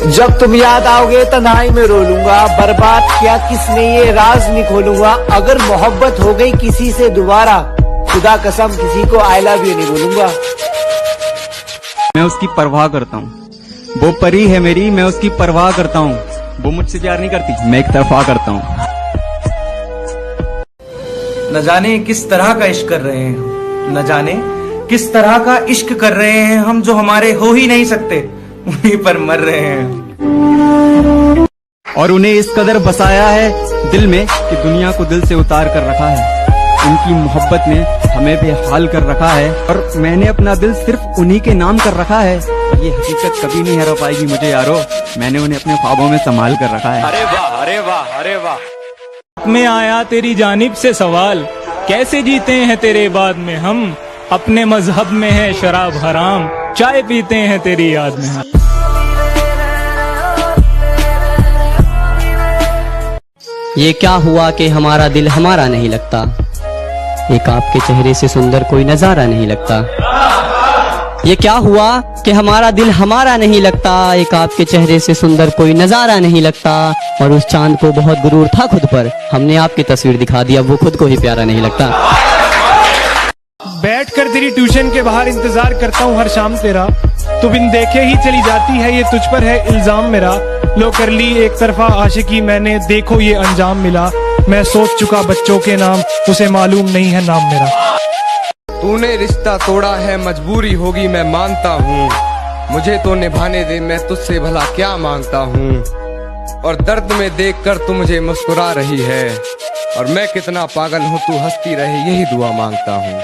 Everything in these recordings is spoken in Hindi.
जब तुम याद आओगे तन्हाई में रो लूंगा, बर्बाद किया किसने ये राज नहीं खोलूंगा। अगर मोहब्बत हो गई किसी से दोबारा, खुदा कसम किसी को आई लव यू नहीं बोलूंगा। मैं उसकी परवाह करता हूँ, वो परी है मेरी, मैं उसकी परवाह करता हूँ। वो मुझसे प्यार नहीं करती, मैं एक तरफा करता हूँ। न जाने किस तरह का इश्क कर रहे हैं हम, न जाने किस तरह का इश्क कर रहे हैं हम, जो हमारे हो ही नहीं सकते उन्हीं पर मर रहे हैं। और उन्हें इस कदर बसाया है दिल में कि दुनिया को दिल से उतार कर रखा है। उनकी मोहब्बत ने हमें बेहाल कर रखा है और मैंने अपना दिल सिर्फ उन्हीं के नाम कर रखा है। ये हकीकत कभी नहीं हरा पाएगी मुझे यारो, मैंने उन्हें अपने ख्वाबों में संभाल कर रखा है। अरे वाह, अरे वाह, अरे वाह। में आया तेरी जानिब से सवाल, कैसे जीते हैं तेरे बाद में हम, अपने मजहब में है शराब हराम, चाय पीते हैं तेरी याद में हम। ये क्या हुआ कि हमारा दिल हमारा नहीं लगता, एक आपके चेहरे से सुंदर कोई नजारा नहीं लगता। ये क्या हुआ कि हमारा दिल हमारा नहीं लगता, एक आपके चेहरे से सुंदर कोई नजारा नहीं लगता। और उस चांद को बहुत गुरूर था खुद पर, हमने आपकी तस्वीर दिखा दी, अब वो खुद को ही प्यारा नहीं लगता। बैठकर तेरी ट्यूशन के बाहर इंतजार करता हूँ हर शाम तेरा, तू बिन देखे ही चली जाती है, ये तुझ पर है इल्जाम मेरा। लो कर ली एक तरफा आशिकी मैंने, देखो ये अंजाम मिला। मैं सोच चुका बच्चों के नाम, उसे मालूम नहीं है नाम मेरा। तूने रिश्ता तोड़ा है मजबूरी होगी मैं मानता हूँ, मुझे तो निभाने दे मैं तुझसे भला क्या मांगता हूँ। और दर्द में देखकर तू मुझे मुस्कुरा रही है, और मैं कितना पागल हूँ तू हंसती रहे यही दुआ मांगता हूँ।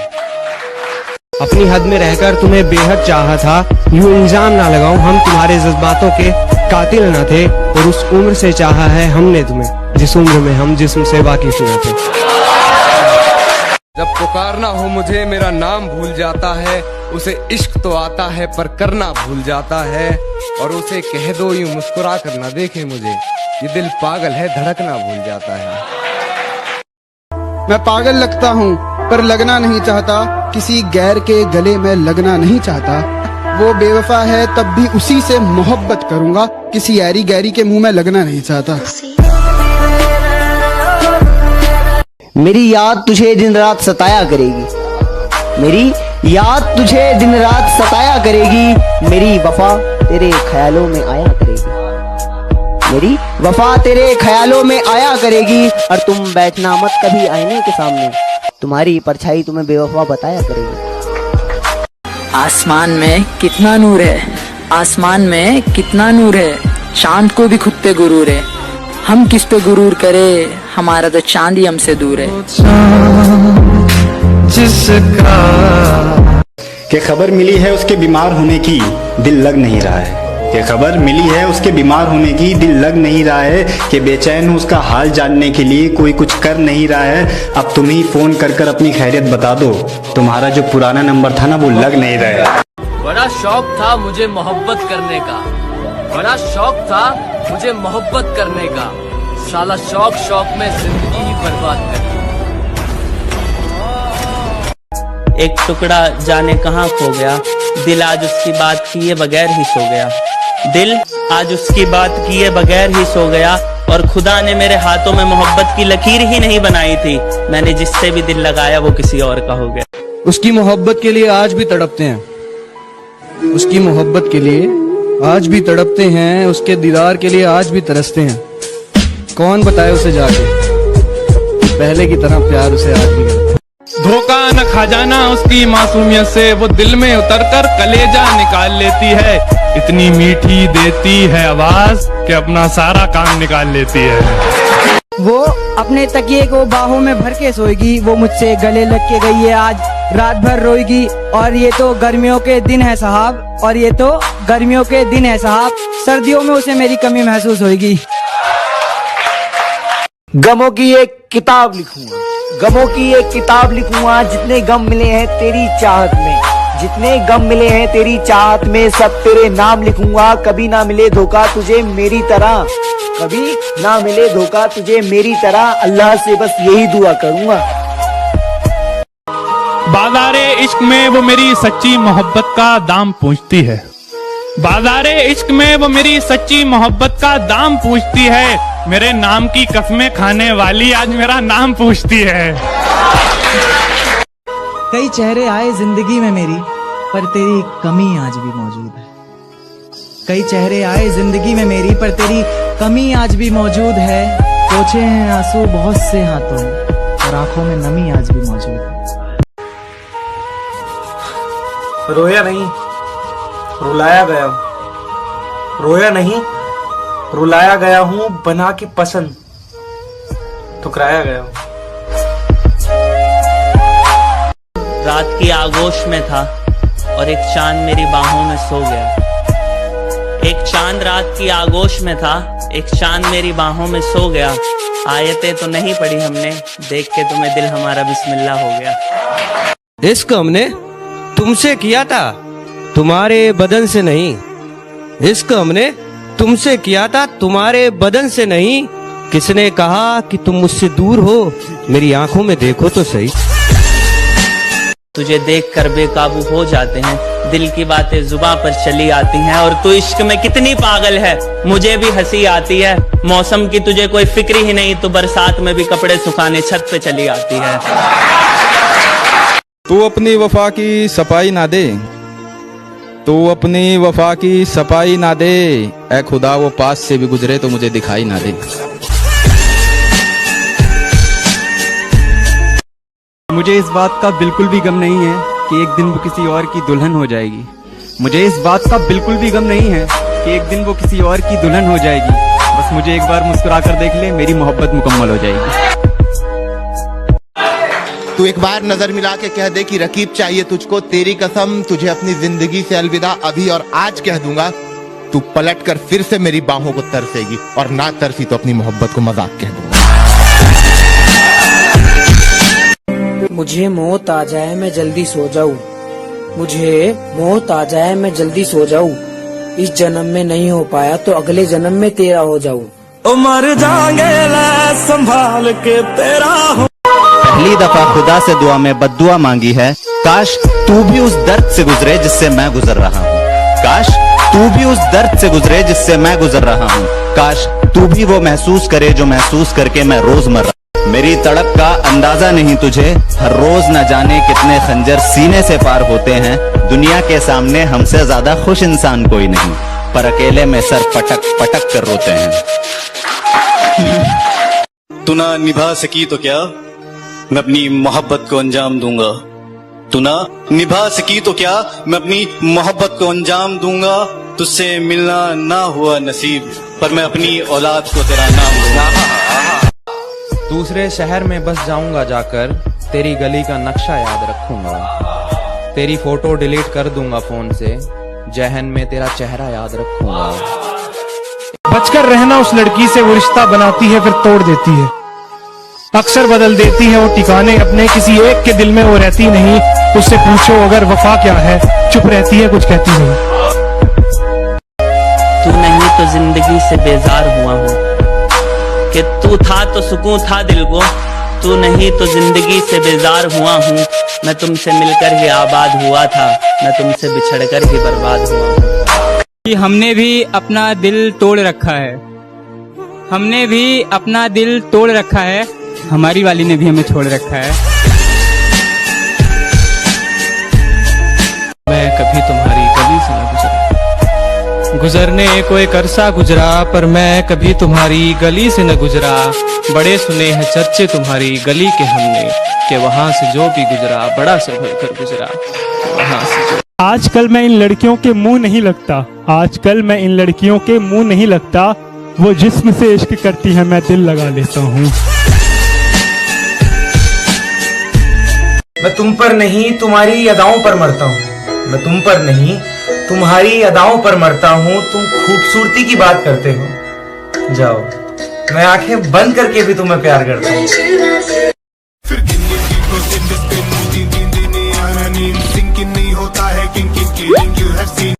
अपनी हद में रहकर तुम्हें बेहद चाहा था, यूं इल्जाम ना लगाऊं हम तुम्हारे जज्बातों के कातिल न थे। और उस उम्र से चाहा है हमने तुम्हें, जिस उम्र में हम जिस्म से वाकिफ न थे। जब पुकारना हो मुझे मेरा नाम भूल जाता है, उसे इश्क तो आता है पर करना भूल जाता है। और उसे कह दो यूं मुस्कुरा कर ना देखे मुझे, ये दिल पागल है धड़कना भूल जाता है। मैं पागल लगता हूँ पर लगना नहीं चाहता, किसी गैर के गले में लगना नहीं चाहता। वो बेवफा है तब भी उसी से मोहब्बत करूंगा, किसी यारी गैरी के मुंह में लगना नहीं चाहता। मेरी याद तुझे दिन रात सताया करेगी, मेरी याद तुझे दिन रात सताया करेगी। मेरी वफा तेरे ख्यालों में आया करेगी, मेरी वफा तेरे ख्यालों में आया करेगी। और तुम बैठना मत कभी आईने के सामने, तुम्हारी परछाई तुम्हें बेवफा बताया करेगी। आसमान में कितना नूर है, आसमान में कितना नूर है, चांद को भी खुद पे गुरूर है। हम किस पे गुरूर करे, हमारा तो चांद ही हमसे दूर है। जिसका के खबर मिली है उसके बीमार होने की, दिल लग नहीं रहा है। ये खबर मिली है उसके बीमार होने की, दिल लग नहीं रहा है। कि बेचैन हूँ उसका हाल जानने के लिए, कोई कुछ कर नहीं रहा है। अब तुम ही फोन कर कर अपनी खैरियत बता दो, तुम्हारा जो पुराना नंबर था ना वो लग नहीं रहा है। बड़ा शौक था मुझे मोहब्बत करने का, बड़ा शौक था मुझे मोहब्बत करने का, साला शौक शौक में जिंदगी ही बर्बाद कर। एक टुकड़ा जाने कहाँ खो गया, दिल आज उसकी बात किए बगैर ही सो गया। दिल आज उसकी बात किए बगैर ही सो गया। और खुदा ने मेरे हाथों में मोहब्बत की लकीर ही नहीं बनाई थी, मैंने जिससे भी दिल लगाया वो किसी और का हो गया। उसकी मोहब्बत के लिए आज भी तड़पते हैं, उसकी मोहब्बत के लिए आज भी तड़पते हैं, उसके दीदार के लिए आज भी तरसते हैं। कौन बताए उसे जाके, पहले की तरह प्यार उसे आज भी करते। धोखा न खा जाना उसकी मासूमियत से, वो दिल में उतरकर कलेजा निकाल लेती है। इतनी मीठी देती है आवाज कि अपना सारा काम निकाल लेती है। वो अपने तकिए को बाहों में भर के सोएगी, वो मुझसे गले लग के गई है आज रात भर रोएगी। और ये तो गर्मियों के दिन है साहब, और ये तो गर्मियों के दिन है साहब, सर्दियों में उसे मेरी कमी महसूस होगी। गमों की एक किताब लिखूंगा, गमों की एक किताब लिखूंगा, जितने गम मिले हैं तेरी चाहत में, जितने गम मिले हैं तेरी चाहत में, सब तेरे नाम लिखूंगा। कभी ना मिले धोखा तुझे मेरी तरह, कभी ना मिले धोखा तुझे मेरी तरह, अल्लाह से बस यही दुआ करूंगा। बाज़ारे इश्क में वो मेरी सच्ची मोहब्बत का दाम पूछती है, बाजारे इश्क में वो मेरी सच्ची मोहब्बत का दाम पूछती है। मेरे नाम की कसमें खाने वाली आज मेरा नाम पूछती है। कई चेहरे आए जिंदगी में मेरी, पर तेरी कमी आज भी मौजूद है। कई चेहरे आए जिंदगी में मेरी, पर तेरी कमी आज भी मौजूद है। पोछे हैं आंसू बहुत से हाथों में, और आंखों में नमी आज भी मौजूद है। रोया नहीं, रुलाया गया हूं। रोया नहीं, रुलाया गया हूं। बना के पसंद ठुकराया गया हूं। रात की आगोश में था और एक चांद मेरी बाहों में सो गया। एक चांद रात की आगोश में था, एक चांद मेरी बाहों में सो गया। आयतें तो नहीं पढ़ी हमने, देख के तुम्हें दिल हमारा बिस्मिल्लाह हो गया। इश्क हमने तुमसे किया था, तुम्हारे बदन से नहीं। इश्क हमने तुमसे किया था, तुम्हारे बदन से नहीं। किसने कहा कि तुम मुझसे दूर हो, मेरी आंखों में देखो तो सही। तुझे देख कर बेकाबू हो जाते हैं, दिल की बातें जुबां पर चली आती हैं। और तू इश्क में कितनी पागल है, मुझे भी हंसी आती है। मौसम की तुझे कोई फिक्र ही नहीं, तो बरसात में भी कपड़े सुखाने छत पे चली आती है। तू अपनी वफा की सफाई ना दे, तू अपनी वफा की सफाई ना दे। ऐ खुदा वो पास से भी गुजरे तो मुझे दिखाई ना दे। मुझे इस बात का बिल्कुल भी गम नहीं है कि एक दिन वो किसी और की दुल्हन हो जाएगी। मुझे इस बात का बिल्कुल भी गम नहीं है कि एक दिन वो किसी और की दुल्हन हो जाएगी। बस मुझे एक बार मुस्कुरा कर देख ले, मेरी मोहब्बत मुकम्मल हो जाएगी। तू एक बार नजर मिला के कह दे कि रकीब चाहिए तुझको, तेरी कसम तुझे अपनी जिंदगी से अलविदा अभी और आज कह दूंगा। तू पलट कर फिर से मेरी बाहों को तरसेगी, और ना तरसी तो अपनी मोहब्बत को मजाक कह दूंगा। मुझे मौत आ जाए मैं जल्दी सो जाऊं, मुझे मौत आ जाए मैं जल्दी सो जाऊं। इस जन्म में नहीं हो पाया तो अगले जन्म में तेरा हो जाऊं। ओ मर जाएंगे संभाल के तेरा हो। पहली दफा खुदा से दुआ में बद्दुआ मांगी है, काश तू भी उस दर्द से गुजरे जिससे मैं गुजर रहा हूँ। काश तू भी उस दर्द से गुजरे जिससे मैं गुजर रहा हूँ। काश तू भी वो महसूस करे जो महसूस करके मैं रोज मर रहा हूँ। मेरी तड़प का अंदाजा नहीं तुझे, हर रोज न जाने कितने खंजर सीने से पार होते हैं। दुनिया के सामने हमसे ज्यादा खुश इंसान कोई नहीं, पर अकेले में सर पटक पटक कर रोते हैं। तू ना निभा सकी तो क्या, मैं अपनी मोहब्बत को अंजाम दूंगा। तू ना निभा सकी तो क्या, मैं अपनी मोहब्बत को अंजाम दूंगा। तुझसे मिलना ना हुआ नसीब, पर मैं अपनी औलाद को तेरा नाम दूंगा। दूसरे शहर में बस जाऊंगा जाकर, तेरी गली का नक्शा याद रखूंगा। तेरी फोटो डिलीट कर दूंगा फोन से, जहन में तेरा चेहरा याद रखूंगा। बचकर रहना उस लड़की से, वो रिश्ता बनाती है फिर तोड़ देती है। अक्सर बदल देती है वो ठिकाने अपने, किसी एक के दिल में वो रहती नहीं। उससे पूछो अगर वफा क्या है, चुप रहती है कुछ कहती नहीं। तू नहीं तो जिंदगी से बेजार हुआ हूँ, कि तू था तो सुकून था दिल को। तू नहीं तो जिंदगी से बेजार हुआ हूँ। मैं तुमसे मिलकर ही आबाद हुआ था, मैं तुमसे बिछड़कर ही बर्बाद हुआ हूँ। कि हमने भी अपना दिल तोड़ रखा है, हमने भी अपना दिल तोड़ रखा है, हमारी वाली ने भी हमें छोड़ रखा है। मैं कभी तुम्हारी गली से न गुजरा, गुजरने को एक अरसा गुजरा, पर मैं कभी तुम्हारी गली से न गुजरा। बड़े सुने हैं चर्चे तुम्हारी गली के हमने, कि वहाँ से जो भी गुजरा बड़ा संभल कर गुजरा। वहाँ से जो आजकल मैं इन लड़कियों के मुंह नहीं लगता, आजकल मैं इन लड़कियों के मुंह नहीं लगता। वो जिस्म से इश्क करती है मैं दिल लगा लेता हूँ। मैं तुम पर नहीं तुम्हारी अदाओं पर मरता हूँ। मैं तुम पर नहीं तुम्हारी अदाओं पर मरता हूँ। तुम खूबसूरती की बात करते हो, जाओ मैं आंखें बंद करके भी तुम्हें प्यार करता हूँ।